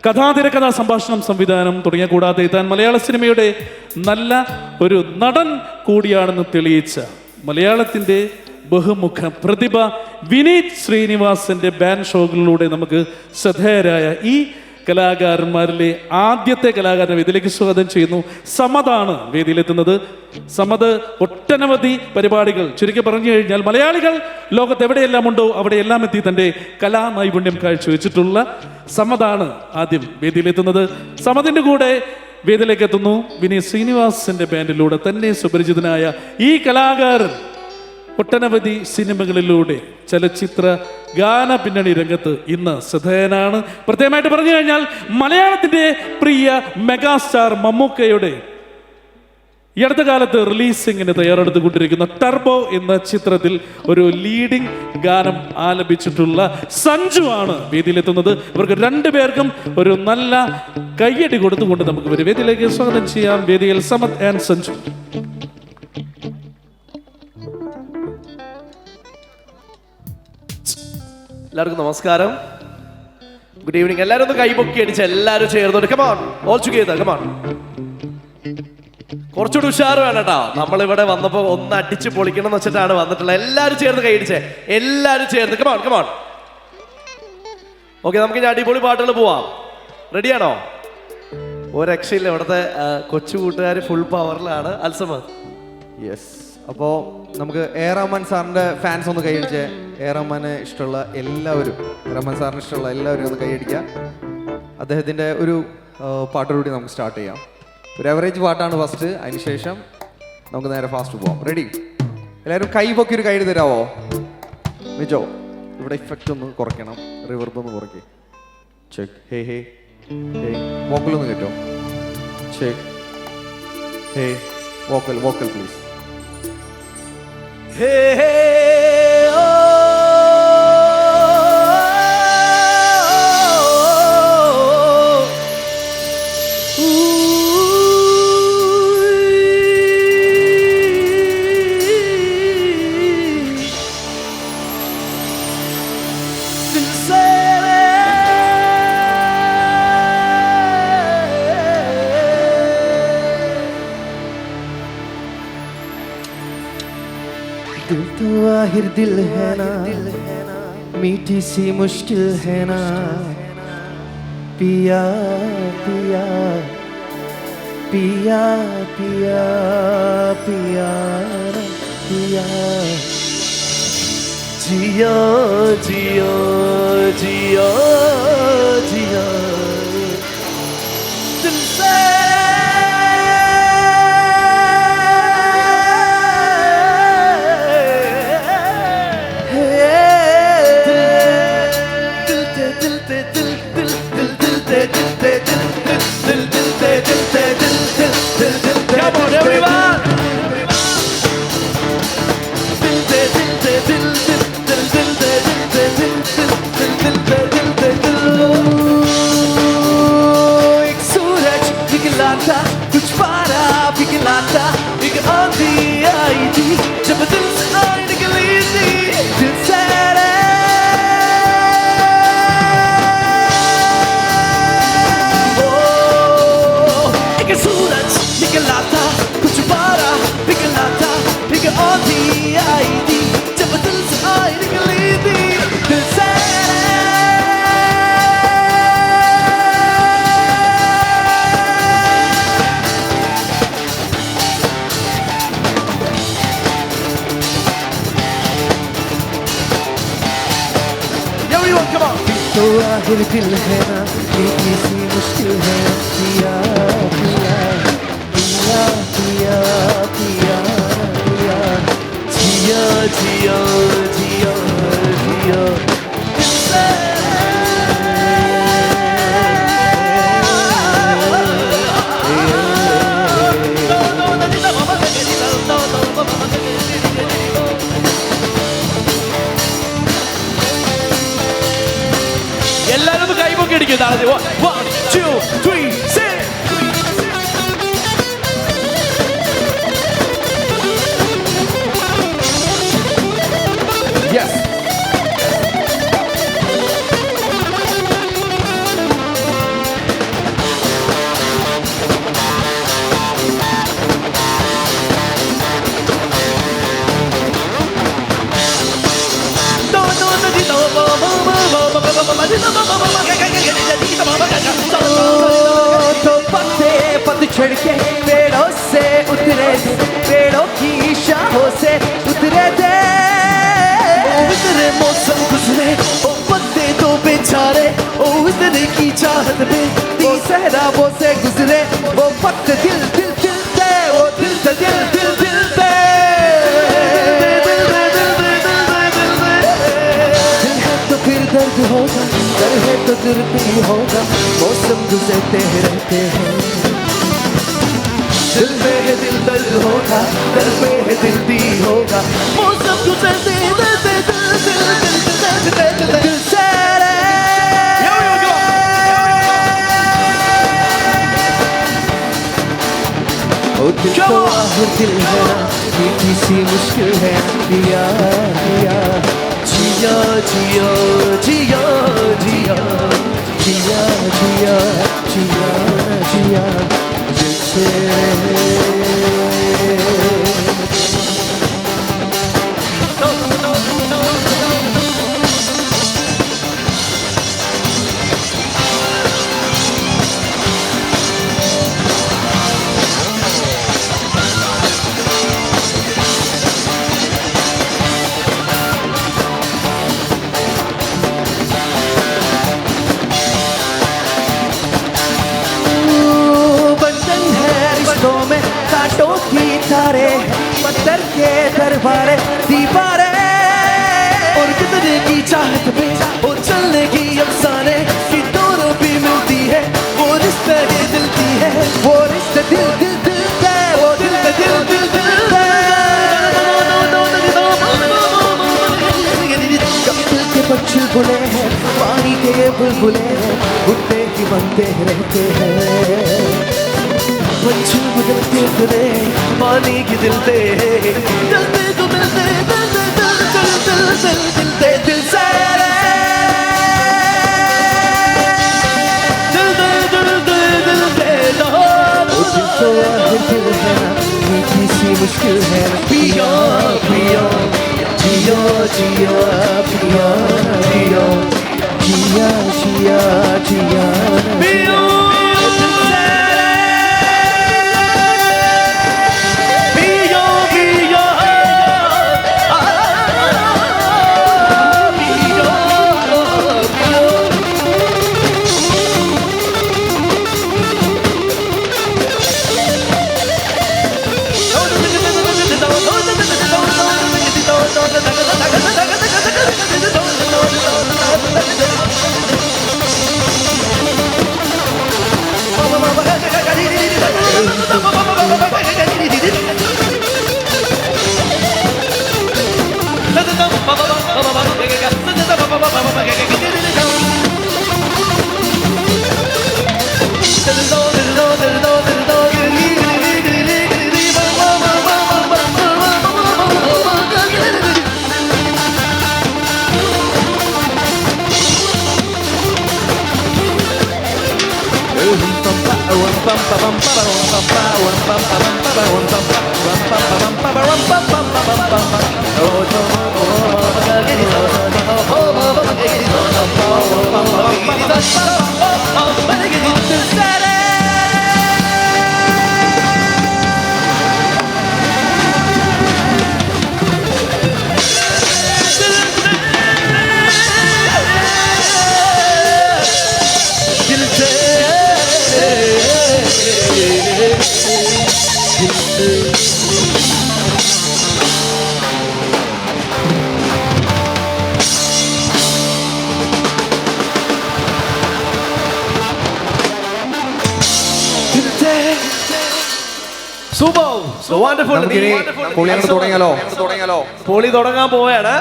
കഥാതിരക്കഥാ സംഭാഷണം സംവിധാനം തുടങ്ങിയ കൂടാതെ താൻ മലയാള സിനിമയുടെ നല്ല ഒരു നടൻ കൂടിയാണെന്ന് തെളിയിച്ച മലയാളത്തിൻ്റെ ബഹുമുഖ പ്രതിഭ വിനീത് ശ്രീനിവാസന്റെ ബാൻഡ് ഷോകളിലൂടെ നമുക്ക് ശ്രദ്ധേയരായ ഈ കലാകാരന്മാരിലെ ആദ്യത്തെ കലാകാരനെ വേദിയിലേക്ക് സ്വാഗതം ചെയ്യുന്നു. സമദാണ് വേദിയിലെത്തുന്നത്. സമദ് ഒട്ടനവധി പരിപാടികൾ, ചുരുക്കി പറഞ്ഞു കഴിഞ്ഞാൽ മലയാളികൾ ലോകത്ത് എവിടെയെല്ലാം ഉണ്ടോ അവിടെയെല്ലാം എത്തി തൻ്റെ കലാനൈപുണ്യം കാഴ്ചവെച്ചിട്ടുള്ള സമദാണ് ആദ്യം വേദിയിലെത്തുന്നത്. സമദിൻ്റെ കൂടെ വേദിയിലേക്ക് എത്തുന്നു വിനീത് ശ്രീനിവാസന്റെ ബാൻഡിലൂടെ തന്നെ സുപരിചിതനായ ഈ കലാകാരൻ ഒട്ടനവധി സിനിമകളിലൂടെ ചലച്ചിത്ര ഗാന പിന്നണി രംഗത്ത് ഇന്ന് ശ്രദ്ധേയനാണ്. പ്രത്യേകമായിട്ട് പറഞ്ഞു കഴിഞ്ഞാൽ മലയാളത്തിൻ്റെ പ്രിയ മെഗാസ്റ്റാർ മമ്മൂക്കയുടെ ഈ അടുത്ത കാലത്ത് റിലീസിങ്ങിന് തയ്യാറെടുത്തുകൊണ്ടിരിക്കുന്ന ടർബോ എന്ന ചിത്രത്തിൽ ഒരു ലീഡിംഗ് ഗാനം ആലപിച്ചിട്ടുള്ള സഞ്ജു ആണ് വേദിയിലെത്തുന്നത്. ഇവർക്ക് രണ്ടുപേർക്കും ഒരു നല്ല കയ്യടി കൊടുത്തുകൊണ്ട് നമുക്ക് ഒരു വേദിയിലേക്ക് സ്വാഗതം ചെയ്യാം. വേദിയിൽ സമദ് ആൻഡ് സഞ്ജു. എല്ലാവർക്കും നമസ്കാരം, ഗുഡ് ഈവനിങ്. എല്ലാവരും ഒന്ന് കൈപൊക്കി അടിച്ച് എല്ലാവരും ചേർന്നോണ്ട് കമോൺ ഓൾ ടുഗദർ കമോൺ. കുറച്ചുകൂടി ഉഷാറ് വേണം കേട്ടോ. നമ്മളിവിടെ വന്നപ്പോൾ ഒന്ന് അടിച്ച് പൊളിക്കണം എന്ന് വെച്ചിട്ടാണ് വന്നിട്ടുള്ളത്. എല്ലാവരും ചേർന്ന് കൈയടിച്ചേ, എല്ലാവരും ചേർന്ന് കമോൺ കമോൺ. ഓക്കെ, നമുക്ക് ഇനി അടിപൊളി പാട്ടുകൾ പോവാം. റെഡിയാണോ? ഒരു രക്ഷയില്ല, ഇവിടുത്തെ കൊച്ചു കൂട്ടുകാർ ഫുൾ പവറിലാണ്. Al Sama yes. അപ്പോൾ നമുക്ക് എ റഹ്മാൻ സാറിൻ്റെ ഫാൻസ് ഒന്ന് കൈയടിച്ചേ. എ റഹ്മാനെ ഇഷ്ടമുള്ള എല്ലാവരും, റഹ്മാൻ സാറിന് ഇഷ്ടമുള്ള എല്ലാവരും ഒന്ന് കൈയടിക്കുക. അദ്ദേഹത്തിൻ്റെ ഒരു പാട്ടോടുകൂടി നമുക്ക് സ്റ്റാർട്ട് ചെയ്യാം. ഒരു എവറേജ് പാട്ടാണ് ഫസ്റ്റ്, അതിനുശേഷം നമുക്ക് നേരെ ഫാസ്റ്റ് പോവാം. റെഡി? എല്ലാവരും കൈ പൊക്കി ഒരു കൈ തരാമോ? മിജോ, ഇവിടെ ഇഫക്റ്റ് ഒന്ന് കുറയ്ക്കണം, റിവർബ് ഒന്ന് കുറയ്ക്കുക. ചെക്ക്. ഹേ ഹേ ഹേ, വോക്കലൊന്ന് കേട്ടോ. Check. Hey, vocal vocal please. Hey, hey, oh, oh, ooh, dil se दिल तो आखिर दिल है ना, मीठी सी मुश्किल है ना, पिया पिया पिया पिया पिया पिया, जियो जियो जियो जियो दिल से कुछ पारा पिघलाता, एक आंधी आई थी जब दिल से आई निकली थी, दिल से एक सूरज निकला था, कुछ पारा पिघलाता, एक आंधी आई थी जब दिल से आई निकली थी, दिल से तो आखिर दिल है ना, मीठी सी मुश्किल है, पिया पिया पिया पिया पिया पिया, जिया जिया जिया जिया എല്ലാവരും കൈപൊക്കി അടിക്കുന്നത്. 1 2 3 4. യെസ്. चढ़ के पेड़ों से उतरे थे, पेड़ों की शाखों से उतरे थे। उतरे मौसम गुजरे ओ पत्ते तो बेचारे, ओ उतरे की चाहत में वो सहराबों से गुजरे, वो पत्ते दिल दिल दिल थे, वो दिल से दिल दिल दिल थे। दिल है तो फिर दर्द होगा, डर है तो दर्द भी होगा, मौसम गुजरते रहते हैं। दिल पे है दिल दर्द होगा, दिल पे है दिल भी होगा, मौसम गुजरते रहते दिल से ओ दिल तो आखिर दिल है ना, मीठी सी मुश्किल है जिया जिया जिया जिया जिया जिया जिया जिया जिया जिया दिल से कांटों की तारे, पत्थर के दरबारे दीवारे, और कितने की चाहत में और चलने की अफसाने की दोनों भी मिलती है, वो रिश्ते दिल की है, वो रिश्ते दिल दिल दिल है, वो दिल दिल दिल दिल है। दिल के पक्षी बुले हैं, पानी के बुलबुले हैं, उठते ही बनते रहते हैं। बच्चे बदलते फिरे पानी की दिलते, दिलते तो मिलते दिलते दिलते दिलते दिल से दिलते दिलते दिलते दिल तो आखिर दिल है ना, मीठी सी मुश्किल है पिया पिया जिया जिया पिया पिया जिया जिया जिया पिया। പൊളി തുടങ്ങാലോ പൊളി തുടങ്ങാൻ പോവുകയാണ്.